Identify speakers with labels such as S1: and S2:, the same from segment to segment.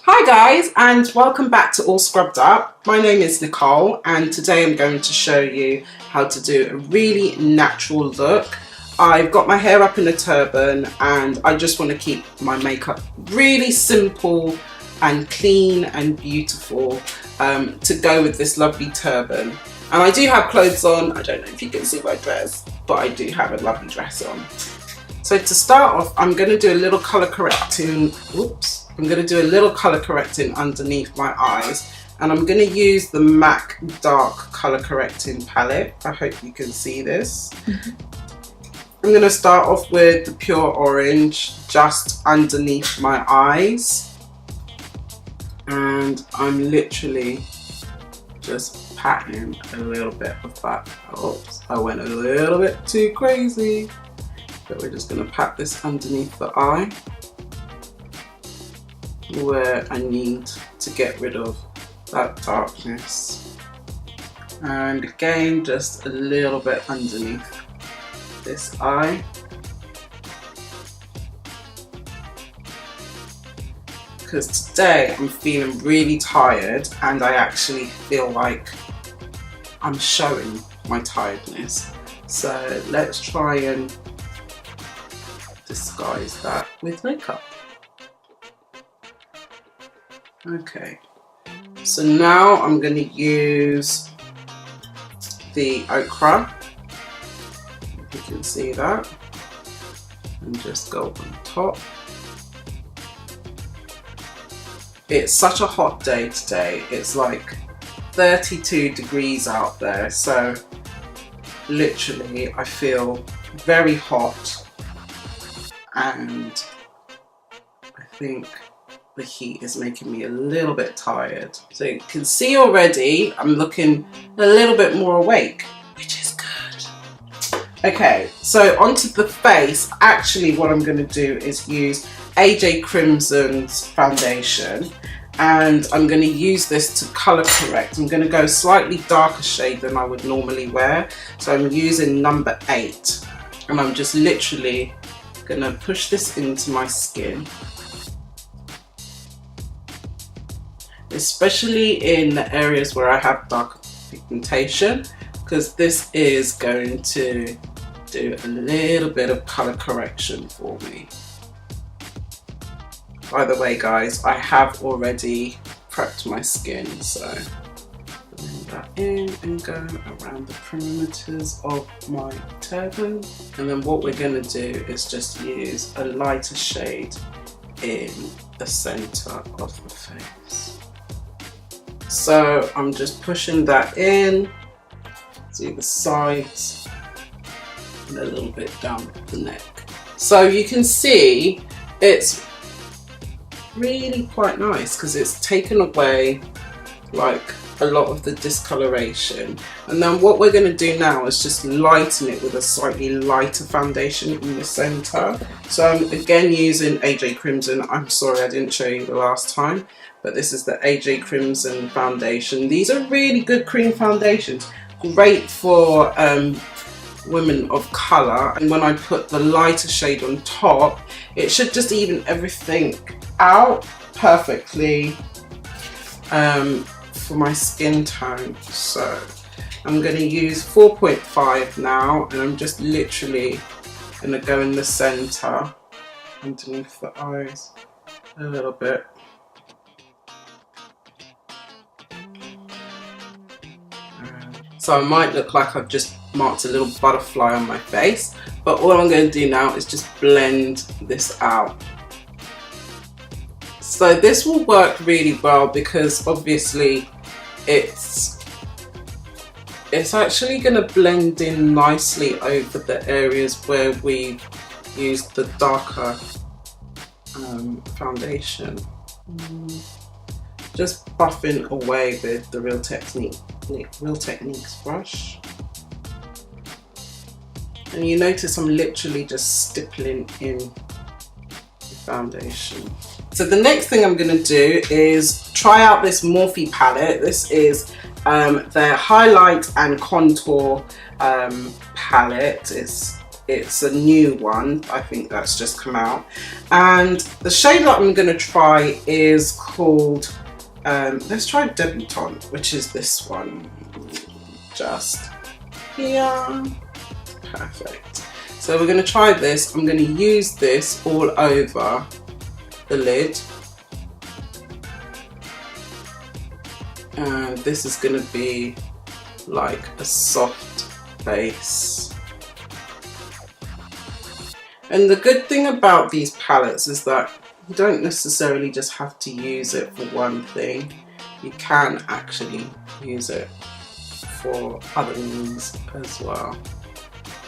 S1: Hi guys, and welcome back to All Scrubbed Up. My name is Nicole, and today I'm going to show you how to do a really natural look. I've got my hair up in a turban and I just want to keep my makeup really simple and clean and beautiful to go with this lovely turban. And I do have clothes on. I don't know if you can see my dress, but I do have a lovely dress on. So to start off, I'm going to do a little colour correcting. I'm going to do a little colour correcting underneath my eyes, and I'm going to use the MAC Dark Colour Correcting palette. I hope you can see this. I'm going to start off with the pure orange just underneath my eyes, and I'm literally just patting a little bit of that. Oops, I went a little bit too crazy. But we're just going to pat this underneath the eye where I need to get rid of that darkness, and again just a little bit underneath this eye. Because today I'm feeling really tired and I actually feel like I'm showing my tiredness, so let's try and disguise that with makeup. Okay, so now I'm going to use the ochre, if you can see that, and just go on top. It's such a hot day today. It's like 32 degrees out there, so literally I feel very hot, and I think the heat is making me a little bit tired. So you can see already I'm looking a little bit more awake, which is good. Okay, so onto the face. Actually what I'm going to do is use AJ Crimson's foundation, and I'm going to use this to colour correct. I'm going to go slightly darker shade than I would normally wear, so I'm using number 8, and I'm just literally going to push this into my skin, especially in the areas where I have dark pigmentation, because this is going to do a little bit of colour correction for me. By the way guys, I have already prepped my skin, so bring that in and go around the perimeters of my turban, and then what we're going to do is just use a lighter shade in the centre of the face. So I'm just pushing that in to the sides and a little bit down the neck. So you can see it's really quite nice because it's taken away like a lot of the discoloration. And then what we're going to do now is just lighten it with a slightly lighter foundation in the centre. So I'm again using AJ Crimson. I'm sorry I didn't show you the last time, but this is the AJ Crimson foundation. These are really good cream foundations, great for women of colour, and when I put the lighter shade on top, it should just even everything out perfectly for my skin tone. So I'm going to use 4.5 now, and I'm just literally going to go in the centre underneath the eyes a little bit. So I might look like I've just marked a little butterfly on my face, but all I'm going to do now is just blend this out. So this will work really well because obviously it's actually going to blend in nicely over the areas where we used the darker foundation. Just buffing away with the Real Techniques brush. And you notice I'm literally just stippling in the foundation. So the next thing I'm going to do is try out this Morphe palette. This is their highlight and contour palette. It's It's a new one, I think that's just come out. And the shade that I'm going to try is called, let's try Debutante, which is this one. Just here. Perfect. So we're going to try this. I'm going to use this all over the lid. And this is going to be like a soft base. And the good thing about these palettes is that you don't necessarily just have to use it for one thing. You can actually use it for other means as well.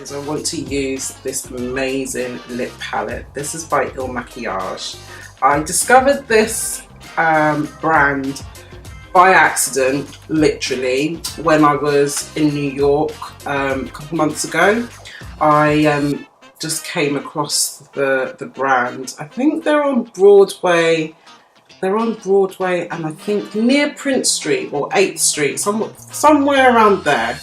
S1: Is I want to use this amazing lip palette. This is by Ilmakiage. I discovered this brand by accident, literally, when I was in New York a couple months ago. I just came across the brand. I think they're on Broadway. They're on Broadway and I think near Prince Street or 8th Street, somewhere around there.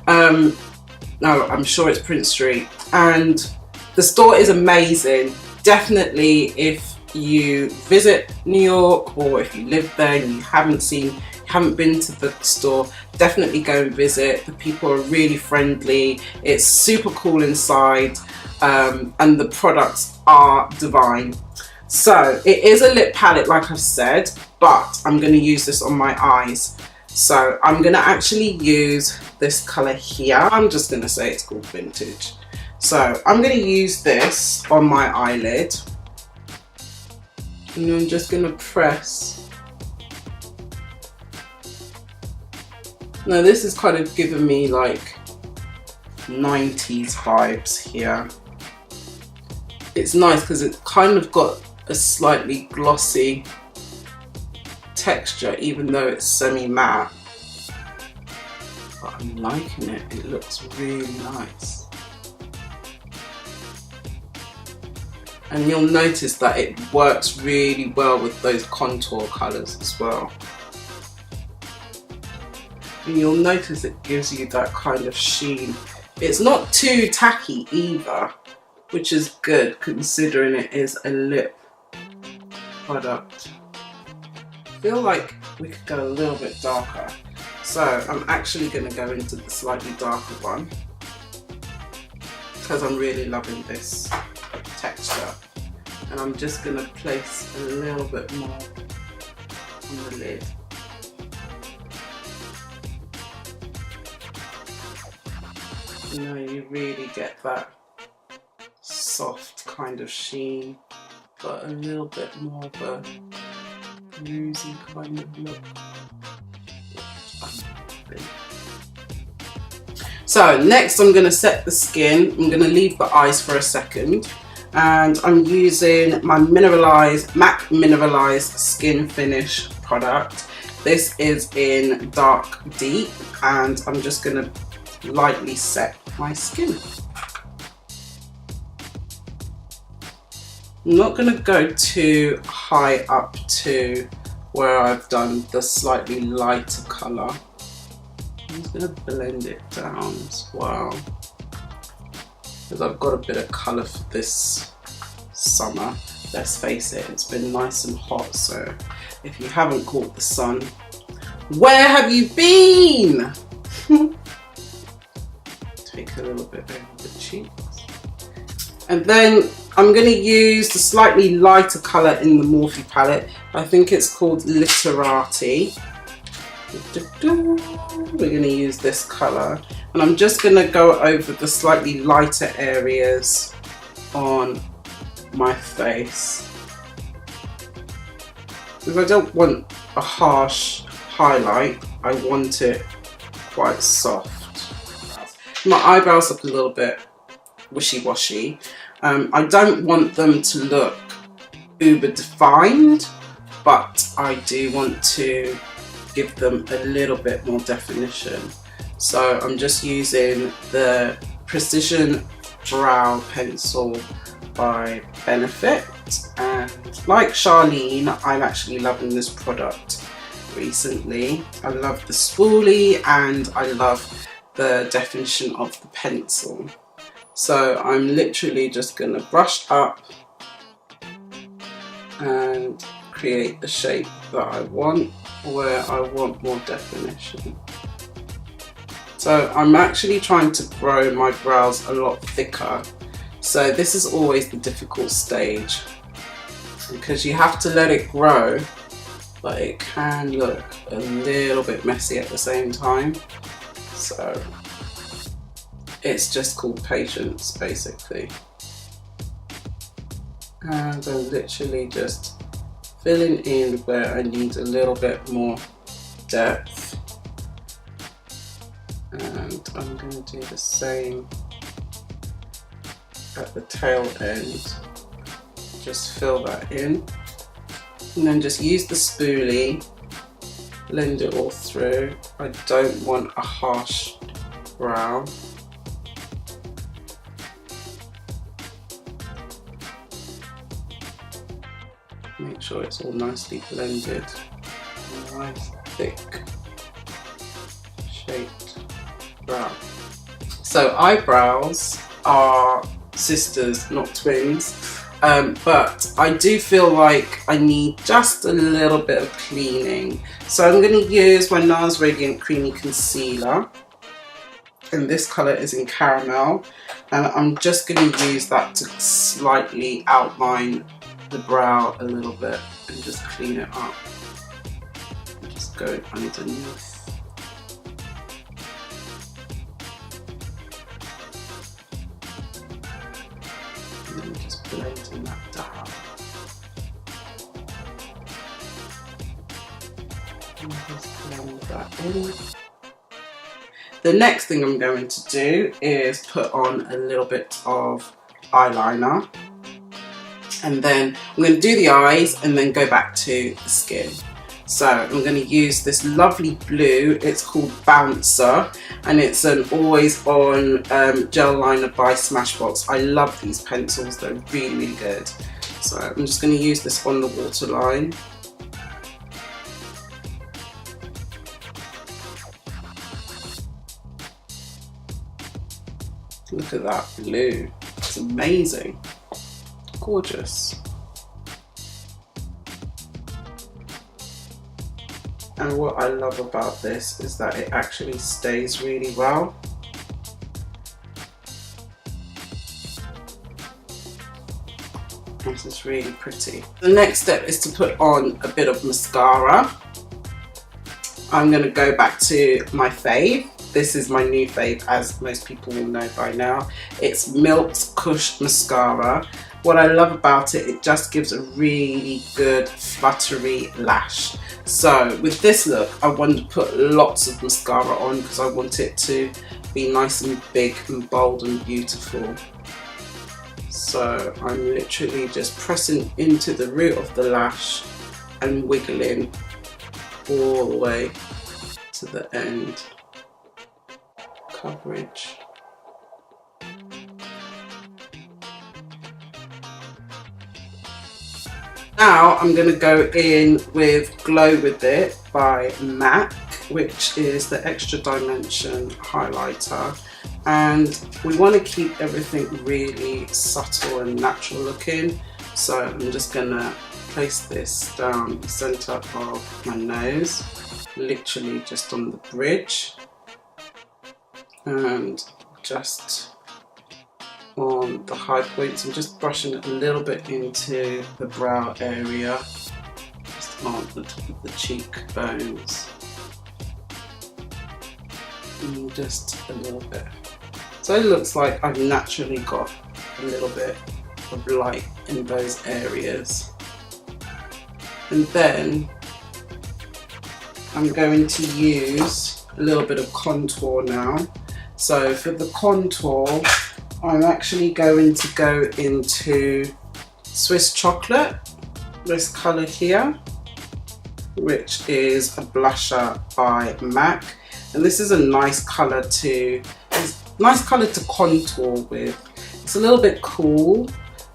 S1: No, I'm sure it's Prince Street. And the store is amazing. Definitely, if you visit New York or if you live there and you haven't been to the store, definitely go and visit. The people are really friendly. It's super cool inside, and the products are divine. So it is a lip palette, like I've said, but I'm going to use this on my eyes. So I'm going to actually use this colour here. I'm just going to say it's called Vintage. So I'm going to use this on my eyelid. And I'm just going to press. Now this is kind of giving me like 90s vibes here. It's nice because it's kind of got a slightly glossy texture, even though it's semi-matte. But I'm liking it. It looks really nice. And you'll notice that it works really well with those contour colours as well. And you'll notice it gives you that kind of sheen. It's not too tacky either, which is good considering it is a lip product. I feel like we could go a little bit darker. So I'm actually going to go into the slightly darker one because I'm really loving this texture. And I'm just going to place a little bit more on the lid. You know, you really get that soft kind of sheen, but a little bit more of a newsy kind of look. So next I'm going to set the skin. I'm going to leave the eyes for a second, and I'm using my MAC Mineralize Skin Finish product. This is in Dark Deep, and I'm just going to lightly set my skin. I'm not going to go too high up to where I've done the slightly lighter colour. I'm just going to blend it down as well, because I've got a bit of colour for this summer. Let's face it, it's been nice and hot, so if you haven't caught the sun, where have you been? Take a little bit over the cheeks. And then I'm going to use the slightly lighter colour in the Morphe palette. I think it's called Literati. We're going to use this colour. And I'm just going to go over the slightly lighter areas on my face, because I don't want a harsh highlight. I want it quite soft. My eyebrows look a little bit wishy-washy. I don't want them to look uber defined, but I do want to give them a little bit more definition. So I'm just using the Precision Brow Pencil by Benefit, and like Charlene, I'm actually loving this product recently. I love the spoolie and I love the definition of the pencil. So I'm literally just going to brush up and create the shape that I want, where I want more definition. So I'm actually trying to grow my brows a lot thicker. So this is always the difficult stage, because you have to let it grow, but it can look a little bit messy at the same time. So it's just called patience, basically. And I'm literally just filling in where I need a little bit more depth. And I'm going to do the same at the tail end. Just fill that in. And then just use the spoolie, blend it all through. I don't want a harsh brow. Make sure it's all nicely blended. A nice thick shaped brow. So eyebrows are sisters, not twins. But I do feel like I need just a little bit of cleaning. So I'm going to use my Nars Radiant Creamy Concealer. And this colour is in Caramel. And I'm just going to use that to slightly outline the brow a little bit and just clean it up. Just go underneath. And then just blending that down. And just blend that in. The next thing I'm going to do is put on a little bit of eyeliner. And then I'm going to do the eyes and then go back to the skin. So I'm going to use this lovely blue. It's called Bouncer, and it's an always on gel liner by Smashbox. I love these pencils, they're really, really good. So I'm just going to use this on the waterline. Look at that blue, it's amazing. Gorgeous. And what I love about this is that it actually stays really well. This is really pretty. The next step is to put on a bit of mascara. I'm going to go back to my fave. This is my new fave, as most people will know by now. It's Milk's Kush Mascara. What I love about it, it just gives a really good fluttery lash. So with this look, I want to put lots of mascara on because I want it to be nice and big and bold and beautiful. So I'm literally just pressing into the root of the lash and wiggling all the way to the end. Coverage. Now I'm going to go in with Glow With It by MAC, which is the Extra Dimension highlighter, and we want to keep everything really subtle and natural looking. So I'm just going to place this down the centre of my nose, literally just on the bridge, and just on the high points. I'm just brushing it a little bit into the brow area, just on the top of the cheekbones, and just a little bit. So it looks like I've naturally got a little bit of light in those areas. And then I'm going to use a little bit of contour now. So for the contour, I'm actually going to go into Swiss Chocolate, this colour here, which is a blusher by MAC. And this is a nice colour to contour with. It's a little bit cool,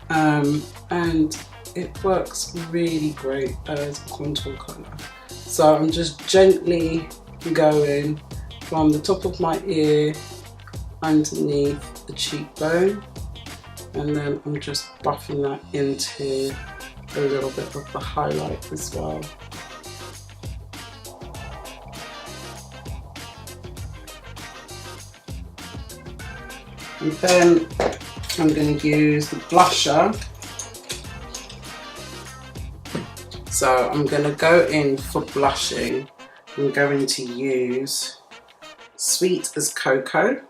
S1: and it works really great as a contour colour. So I'm just gently going from the top of my ear underneath the cheekbone, and then I'm just buffing that into a little bit of the highlight as well. And then I'm going to use the blusher. So I'm going to go in for blushing. I'm going to use Sweet as Cocoa,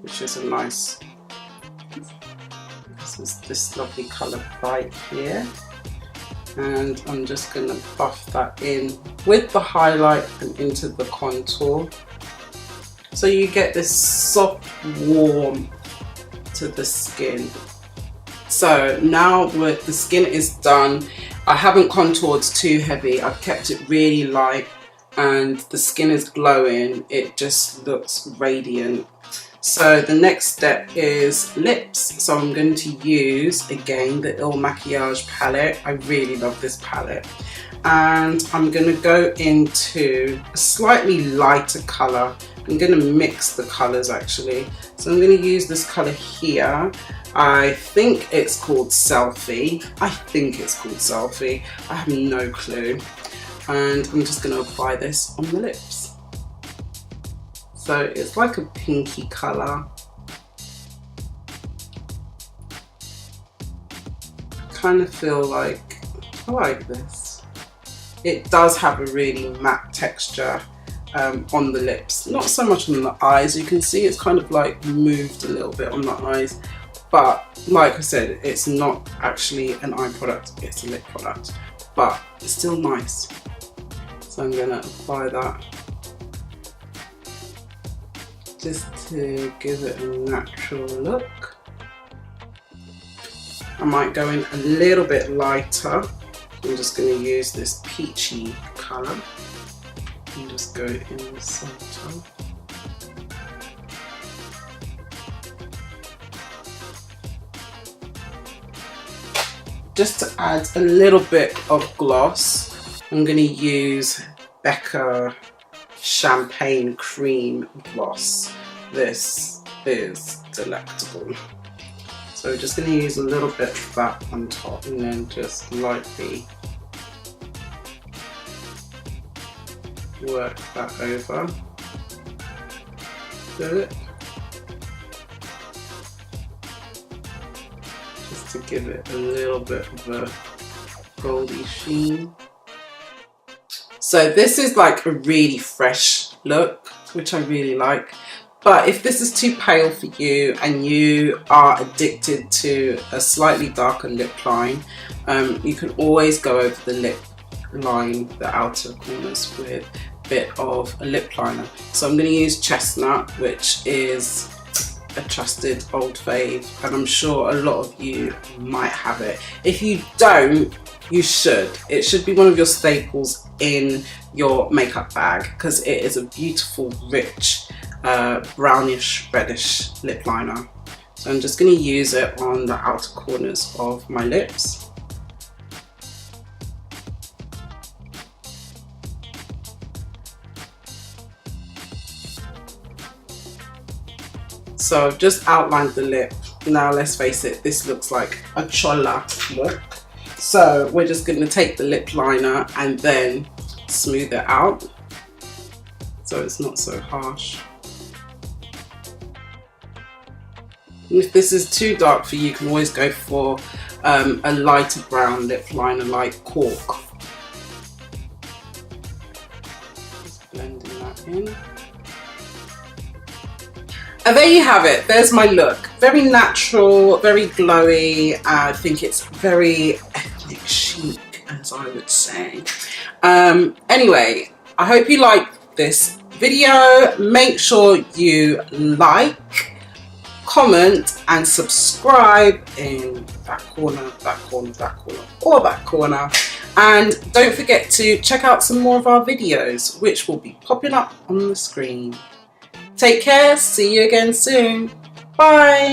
S1: which is a nice, this is this lovely colour right here. And I'm just going to buff that in with the highlight and into the contour. So you get this soft warmth to the skin. So now the skin is done. I haven't contoured too heavy. I've kept it really light and the skin is glowing. It just looks radiant. So the next step is lips. So I'm going to use again the Ilmakiage palette. I really love this palette. And I'm going to go into a slightly lighter colour. I'm going to mix the colours actually. So I'm going to use this colour here. I think it's called Selfie. I have no clue. And I'm just going to apply this on the lips. So it's like a pinky colour. Kind of feel like I like this. It does have a really matte texture on the lips, not so much on the eyes. You can see it's kind of like moved a little bit on the eyes, but like I said, it's not actually an eye product, it's a lip product, but it's still nice. So I'm gonna apply that just to give it a natural look. I might go in a little bit lighter. I'm just going to use this peachy colour and just go in the centre. Just to add a little bit of gloss, I'm going to use Becca Champagne Cream Gloss. This is delectable. So we're just going to use a little bit of that on top and then just lightly work that over the lip. Just to give it a little bit of a goldy sheen. So this is like a really fresh look, which I really like. But if this is too pale for you and you are addicted to a slightly darker lip line, you can always go over the lip line, the outer corners, with a bit of a lip liner. So I'm going to use Chestnut, which is a trusted old fave, and I'm sure a lot of you might have it. If you don't, you should. It should be one of your staples in your makeup bag because it is a beautiful, rich, brownish reddish lip liner. So I'm just going to use it on the outer corners of my lips. So I've just outlined the lip. Now let's face it, this looks like a chola look. So we're just going to take the lip liner and then smooth it out so it's not so harsh. If this is too dark for you, you can always go for a lighter brown lip liner like Cork. Just blending that in. And there you have it. There's my look. Very natural, very glowy. I think it's very ethnic chic, as I would say. Anyway, I hope you liked this video. Make sure you like, comment and subscribe in that corner, that corner, that corner, or that corner. And don't forget to check out some more of our videos, which will be popping up on the screen. Take care, see you again soon. Bye.